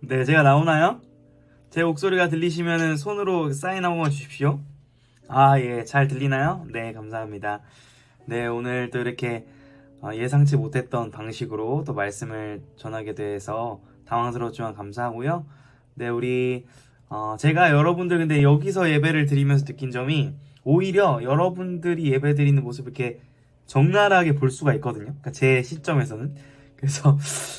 네, 제가 나오나요? 제 목소리가 들리시면은 손으로 사인 한 번만 주십시오. 아, 예, 잘 들리나요? 네, 감사합니다. 네, 오늘 또 이렇게 예상치 못했던 방식으로 또 말씀을 전하게 돼서 당황스러웠지만 감사하고요. 네, 제가 여러분들 근데 여기서 예배를 드리면서 느낀 점이 오히려 여러분들이 예배 드리는 모습을 이렇게 적나라하게 볼 수가 있거든요. 그러니까 제 시점에서는. 그래서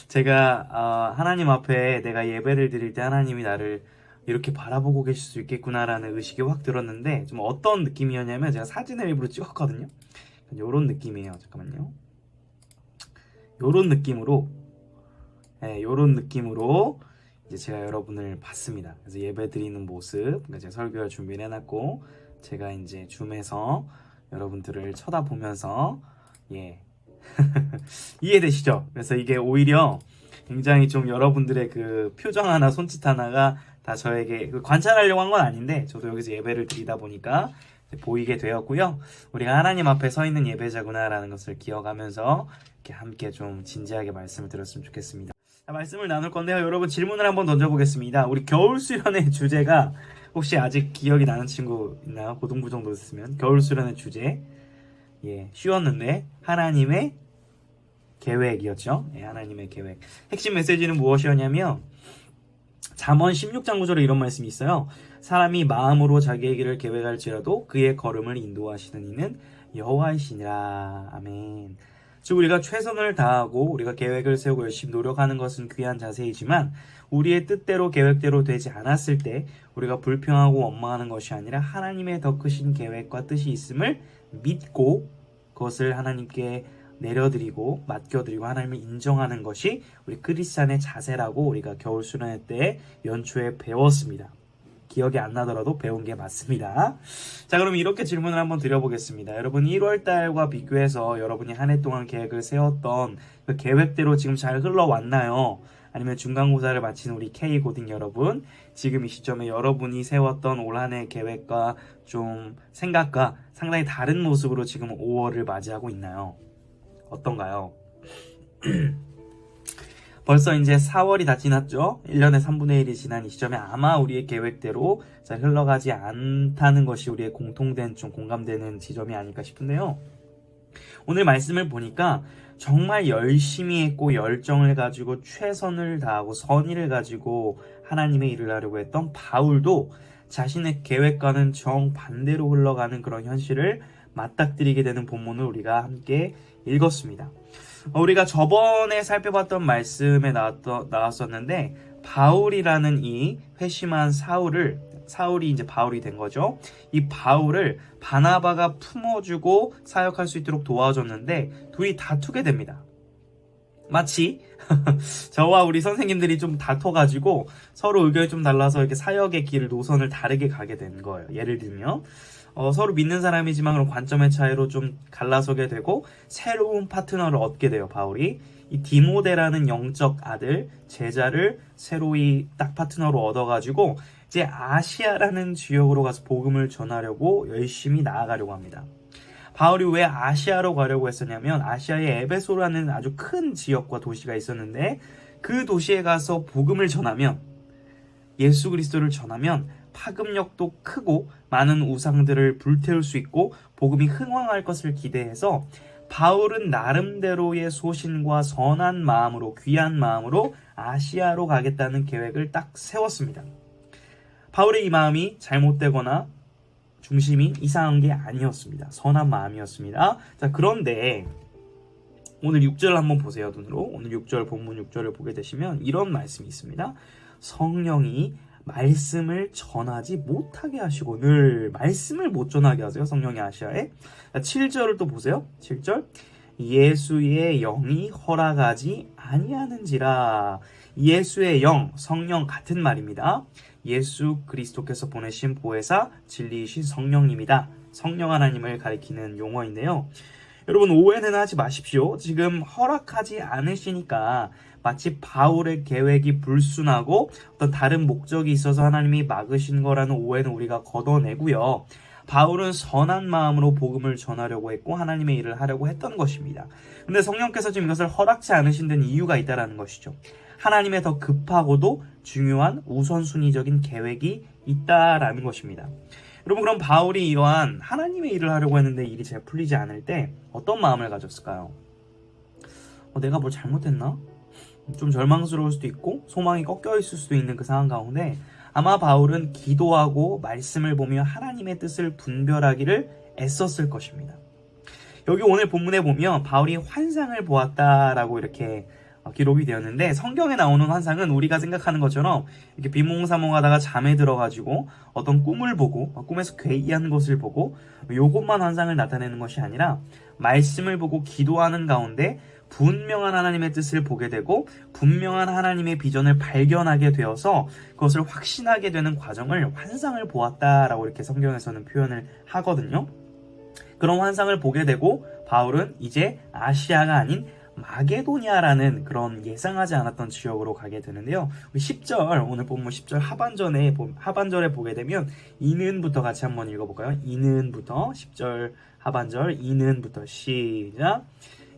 제가 하나님 앞에 내가 예배를 드릴 때 하나님이 나를 이렇게 바라보고 계실 수 있겠구나라는 의식이 확 들었는데 좀 어떤 느낌이었냐면 제가 사진을 일부러 찍었거든요. 요런 느낌이에요. 잠깐만요. 요런 느낌으로, 네, 요런 느낌으로 이제 제가 여러분을 봤습니다. 그래서 예배 드리는 모습, 그러니까 제가 설교를 준비를 해놨고, 제가 이제 줌에서 여러분들을 쳐다보면서, 예, 이해되시죠? 그래서 이게 오히려 굉장히 좀 여러분들의 그 표정 하나, 손짓 하나가 다 저에게 관찰하려고 한 건 아닌데, 저도 여기서 예배를 드리다 보니까 보이게 되었고요. 우리가 하나님 앞에 서 있는 예배자구나라는 것을 기억하면서 이렇게 함께 좀 진지하게 말씀을 들었으면 좋겠습니다. 자, 말씀을 나눌 건데요. 여러분 질문을 한번 던져보겠습니다. 우리 겨울 수련의 주제가 혹시 아직 기억이 나는 친구 있나요? 고등부 정도 있으면 겨울 수련의 주제, 예, 쉬웠는데 하나님의 계획이었죠. 예, 하나님의 계획. 핵심 메시지는 무엇이었냐면 잠언 16장 9절에 이런 말씀이 있어요. 사람이 마음으로 자기의 길을 계획할지라도 그의 걸음을 인도하시는 이는 여호와이시니라. 아멘. 즉 우리가 최선을 다하고 우리가 계획을 세우고 열심히 노력하는 것은 귀한 자세이지만 우리의 뜻대로 계획대로 되지 않았을 때 우리가 불평하고 원망하는 것이 아니라 하나님의 더 크신 계획과 뜻이 있음을 믿고 그것을 하나님께 내려드리고 맡겨드리고 하나님을 인정하는 것이 우리 크리스찬의 자세라고 우리가 겨울 수련회 때 연초에 배웠습니다. 기억이 안 나더라도 배운 게 맞습니다. 자, 그럼 이렇게 질문을 한번 드려보겠습니다. 여러분 1월달과 비교해서 여러분이 한 해 동안 계획을 세웠던 그 계획대로 지금 잘 흘러왔나요? 아니면 중간고사를 마친 우리 K고딩 여러분, 지금 이 시점에 여러분이 세웠던 올 한 해 계획과 좀 생각과 상당히 다른 모습으로 지금 5월을 맞이하고 있나요? 어떤가요? 벌써 이제 4월이 다 지났죠? 1년에 3분의 1이 지난 이 시점에 아마 우리의 계획대로 잘 흘러가지 않다는 것이 우리의 공통된 좀 공감되는 지점이 아닐까 싶은데요. 오늘 말씀을 보니까 정말 열심히 했고 열정을 가지고 최선을 다하고 선의를 가지고 하나님의 일을 하려고 했던 바울도 자신의 계획과는 정반대로 흘러가는 그런 현실을 맞닥뜨리게 되는 본문을 우리가 함께 읽었습니다. 우리가 저번에 살펴봤던 말씀에 나왔었는데 바울이라는 이 회심한 사울이 이제 바울이 된 거죠. 이 바울을 바나바가 품어주고 사역할 수 있도록 도와줬는데 둘이 다투게 됩니다. 마치 저와 우리 선생님들이 좀 다퉈가지고 서로 의견이 좀 달라서 이렇게 사역의 길을 노선을 다르게 가게 된 거예요. 예를 들면 서로 믿는 사람이지만 그런 관점의 차이로 좀 갈라서게 되고 새로운 파트너를 얻게 돼요. 바울이 이 디모데라는 영적 아들 제자를 새로이 딱 파트너로 얻어가지고 이제 아시아라는 지역으로 가서 복음을 전하려고 열심히 나아가려고 합니다. 바울이 왜 아시아로 가려고 했었냐면 아시아에 에베소라는 아주 큰 지역과 도시가 있었는데 그 도시에 가서 복음을 전하면 예수 그리스도를 전하면 파급력도 크고 많은 우상들을 불태울 수 있고 복음이 흥왕할 것을 기대해서 바울은 나름대로의 소신과 선한 마음으로 귀한 마음으로 아시아로 가겠다는 계획을 딱 세웠습니다. 바울의 이 마음이 잘못되거나 중심이 이상한 게 아니었습니다. 선한 마음이었습니다. 자, 그런데 오늘 6절 한번 보세요. 눈으로. 오늘 6절 본문 6절을 보게 되시면 이런 말씀이 있습니다. 성령이 말씀을 전하지 못하게 하시고 늘 말씀을 못 전하게 하세요. 성령이 아시아에. 7절을 또 보세요. 7절 예수의 영이 허락하지 아니하는지라. 예수의 영, 성령 같은 말입니다. 예수 그리스도께서 보내신 보혜사 진리이신 성령님이다. 성령 하나님을 가리키는 용어인데요. 여러분 오해는 하지 마십시오. 지금 허락하지 않으시니까 마치 바울의 계획이 불순하고 어떤 다른 목적이 있어서 하나님이 막으신 거라는 오해는 우리가 걷어내고요. 바울은 선한 마음으로 복음을 전하려고 했고 하나님의 일을 하려고 했던 것입니다. 근데 성령께서 지금 이것을 허락지 않으신 데는 이유가 있다라는 것이죠. 하나님의 더 급하고도 중요한 우선순위적인 계획이 있다라는 것입니다. 여러분, 그럼 바울이 이러한 하나님의 일을 하려고 했는데 일이 잘 풀리지 않을 때 어떤 마음을 가졌을까요? 내가 뭘 잘못했나? 좀 절망스러울 수도 있고 소망이 꺾여 있을 수도 있는 그 상황 가운데 아마 바울은 기도하고 말씀을 보며 하나님의 뜻을 분별하기를 애썼을 것입니다. 여기 오늘 본문에 보면 바울이 환상을 보았다라고 이렇게 기록이 되었는데, 성경에 나오는 환상은 우리가 생각하는 것처럼 이렇게 비몽사몽하다가 잠에 들어가지고 어떤 꿈을 보고 꿈에서 괴이한 것을 보고 요것만 환상을 나타내는 것이 아니라 말씀을 보고 기도하는 가운데 분명한 하나님의 뜻을 보게 되고 분명한 하나님의 비전을 발견하게 되어서 그것을 확신하게 되는 과정을 환상을 보았다라고 이렇게 성경에서는 표현을 하거든요. 그런 환상을 보게 되고 바울은 이제 아시아가 아닌 마게도니아라는 그런 예상하지 않았던 지역으로 가게 되는데요. 10절, 오늘 본문 10절 하반절에 보게 되면 이는부터 같이 한번 읽어볼까요? 이는부터 10절 하반절 이는부터 시작.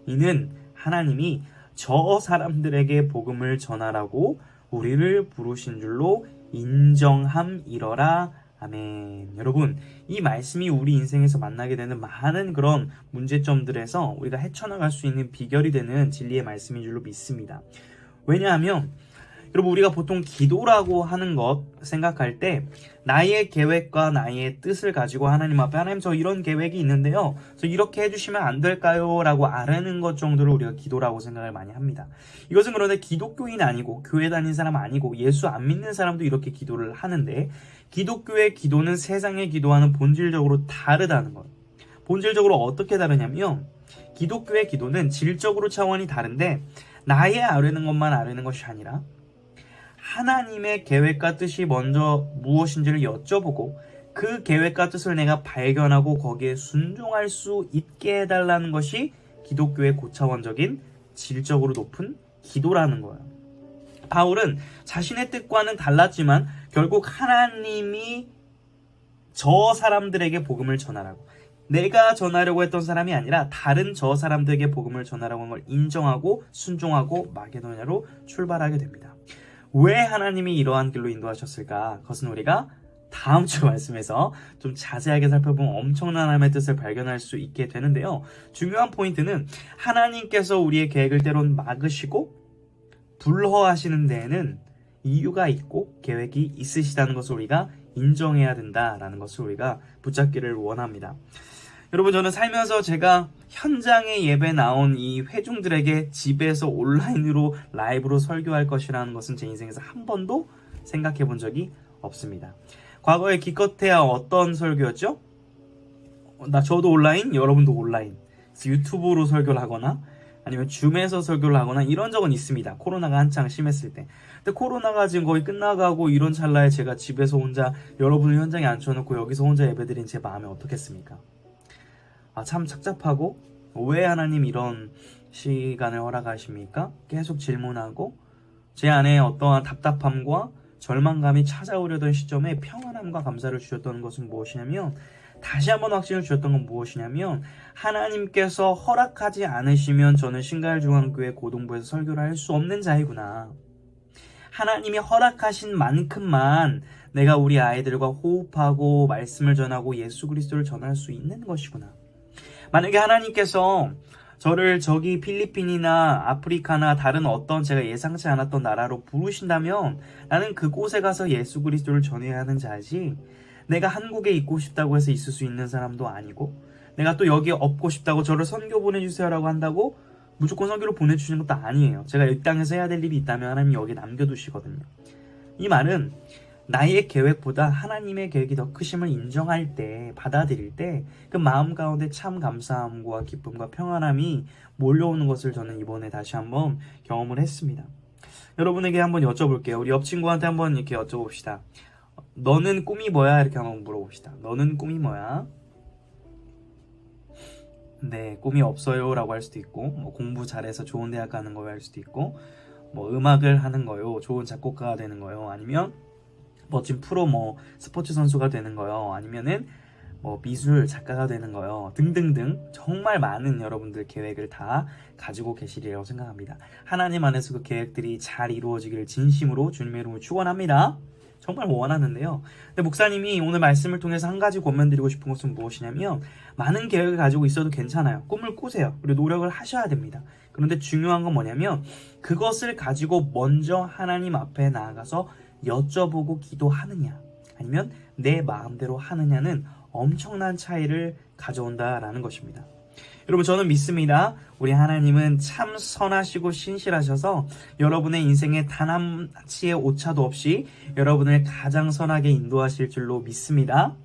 이는 하나님이 저 사람들에게 복음을 전하라고 우리를 부르신 줄로 인정함이러라. 아멘. 여러분, 이 말씀이 우리 인생에서 만나게 되는 많은 그런 문제점들에서 우리가 헤쳐나갈 수 있는 비결이 되는 진리의 말씀인 줄로 믿습니다. 왜냐하면 여러분, 우리가 보통 기도라고 하는 것 생각할 때 나의 계획과 나의 뜻을 가지고 하나님 앞에 하나님 저 이런 계획이 있는데요, 저 이렇게 해주시면 안 될까요? 라고 아뢰는 것 정도를 우리가 기도라고 생각을 많이 합니다. 이것은 그런데 기독교인 아니고 교회 다니는 사람 아니고 예수 안 믿는 사람도 이렇게 기도를 하는데, 기독교의 기도는 세상의 기도와는 본질적으로 다르다는 것. 본질적으로 어떻게 다르냐면 기독교의 기도는 질적으로 차원이 다른데 나의 아뢰는 것만 아뢰는 것이 아니라 하나님의 계획과 뜻이 먼저 무엇인지를 여쭤보고 그 계획과 뜻을 내가 발견하고 거기에 순종할 수 있게 해달라는 것이 기독교의 고차원적인 질적으로 높은 기도라는 거예요. 바울은 자신의 뜻과는 달랐지만 결국 하나님이 저 사람들에게 복음을 전하라고, 내가 전하려고 했던 사람이 아니라 다른 저 사람들에게 복음을 전하라고 한 걸 인정하고 순종하고 마게도냐로 출발하게 됩니다. 왜 하나님이 이러한 길로 인도하셨을까? 그것은 우리가 다음 주 말씀에서 좀 자세하게 살펴보면 엄청난 하나님의 뜻을 발견할 수 있게 되는데요. 중요한 포인트는 하나님께서 우리의 계획을 때론 막으시고 불허하시는 데에는 이유가 있고 계획이 있으시다는 것을 우리가 인정해야 된다라는 것을 우리가 붙잡기를 원합니다. 여러분, 저는 살면서 제가 현장에 예배 나온 이 회중들에게 집에서 온라인으로 라이브로 설교할 것이라는 것은 제 인생에서 한 번도 생각해 본 적이 없습니다. 과거에 기껏해야 어떤 설교였죠? 저도 온라인, 여러분도 온라인. 유튜브로 설교를 하거나 아니면 줌에서 설교를 하거나 이런 적은 있습니다. 코로나가 한창 심했을 때. 근데 코로나가 지금 거의 끝나가고 이런 찰나에 제가 집에서 혼자 여러분을 현장에 앉혀놓고 여기서 혼자 예배드린 제 마음이 어떻겠습니까? 참 착잡하고 왜 하나님 이런 시간을 허락하십니까? 계속 질문하고 제 안에 어떠한 답답함과 절망감이 찾아오려던 시점에 평안함과 감사를 주셨던 것은 무엇이냐면, 다시 한번 확신을 주셨던 건 무엇이냐면, 하나님께서 허락하지 않으시면 저는 신갈중앙교회 고동부에서 설교를 할 수 없는 자이구나. 하나님이 허락하신 만큼만 내가 우리 아이들과 호흡하고 말씀을 전하고 예수 그리스도를 전할 수 있는 것이구나. 만약에 하나님께서 저를 저기 필리핀이나 아프리카나 다른 어떤 제가 예상치 않았던 나라로 부르신다면 나는 그곳에 가서 예수 그리스도를 전해야 하는 자지, 내가 한국에 있고 싶다고 해서 있을 수 있는 사람도 아니고, 내가 또 여기에 없고 싶다고 저를 선교 보내주세요라고 한다고 무조건 선교를 보내주시는 것도 아니에요. 제가 이 땅에서 해야 될 일이 있다면 하나님이 여기에 남겨두시거든요. 이 말은 나의 계획보다 하나님의 계획이 더 크심을 인정할 때, 받아들일 때 그 마음 가운데 참 감사함과 기쁨과 평안함이 몰려오는 것을 저는 이번에 다시 한번 경험을 했습니다. 여러분에게 한번 여쭤볼게요. 우리 옆 친구한테 한번 이렇게 여쭤봅시다. 너는 꿈이 뭐야? 이렇게 한번 물어봅시다. 너는 꿈이 뭐야? 네, 꿈이 없어요 라고 할 수도 있고, 공부 잘해서 좋은 대학 가는 거요 할 수도 있고, 음악을 하는 거요, 좋은 작곡가가 되는 거요, 아니면 멋진 프로 스포츠 선수가 되는 거요, 아니면은 미술 작가가 되는 거요. 등등등 정말 많은 여러분들 계획을 다 가지고 계시리라고 생각합니다. 하나님 안에서 그 계획들이 잘 이루어지기를 진심으로 주님의 이름으로 축원합니다. 정말 원하는데요. 근데 목사님이 오늘 말씀을 통해서 한 가지 권면드리고 싶은 것은 무엇이냐면 많은 계획을 가지고 있어도 괜찮아요. 꿈을 꾸세요. 그리고 노력을 하셔야 됩니다. 그런데 중요한 건 뭐냐면 그것을 가지고 먼저 하나님 앞에 나아가서 여쭤보고 기도하느냐 아니면 내 마음대로 하느냐는 엄청난 차이를 가져온다라는 것입니다. 여러분 저는 믿습니다. 우리 하나님은 참 선하시고 신실하셔서 여러분의 인생에 단 한치의 오차도 없이 여러분을 가장 선하게 인도하실 줄로 믿습니다.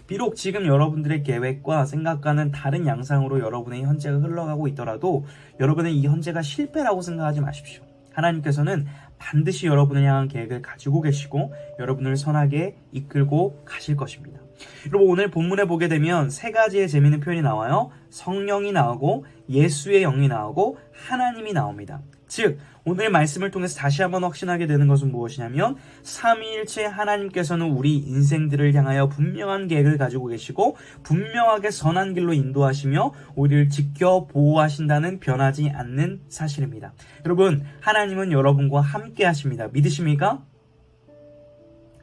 비록 지금 여러분들의 계획과 생각과는 다른 양상으로 여러분의 현재가 흘러가고 있더라도 여러분의 이 현재가 실패라고 생각하지 마십시오. 하나님께서는 반드시 여러분을 향한 계획을 가지고 계시고 여러분을 선하게 이끌고 가실 것입니다. 여러분 오늘 본문에 보게 되면 세 가지의 재미있는 표현이 나와요. 성령이 나오고 예수의 영이 나오고 하나님이 나옵니다. 즉 오늘 말씀을 통해서 다시 한번 확신하게 되는 것은 무엇이냐면 삼위일체 하나님께서는 우리 인생들을 향하여 분명한 계획을 가지고 계시고 분명하게 선한 길로 인도하시며 우리를 지켜 보호하신다는 변하지 않는 사실입니다. 여러분 하나님은 여러분과 함께 하십니다. 믿으십니까?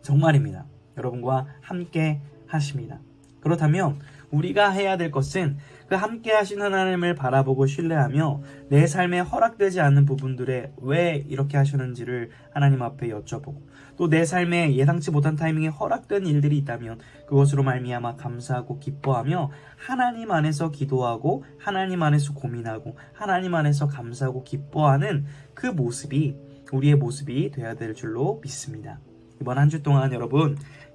정말입니다. 여러분과 함께 하십니다. 그렇다면 우리가 해야 될 것은 그 함께 하시는 하나님을 바라보고 신뢰하며 내 삶에 허락되지 않는 부분들에 왜 이렇게 하시는지를 하나님 앞에 여쭤보고 또 내 삶에 예상치 못한 타이밍에 허락된 일들이 있다면 그것으로 말미암아 감사하고 기뻐하며 하나님 안에서 기도하고 하나님 안에서 고민하고 하나님 안에서 감사하고 기뻐하는 그 모습이 우리의 모습이 되어야 될 줄로 믿습니다. 이번 한 주 동안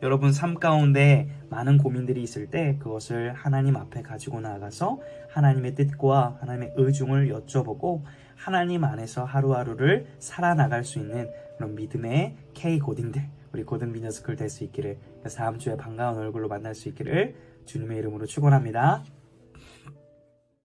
여러분 삶 가운데 많은 고민들이 있을 때 그것을 하나님 앞에 가지고 나아가서 하나님의 뜻과 하나님의 의중을 여쭤보고 하나님 안에서 하루하루를 살아나갈 수 있는 그런 믿음의 K고딩들 우리 고등 비너스쿨 될 수 있기를 다음 주에 반가운 얼굴로 만날 수 있기를 주님의 이름으로 축원합니다.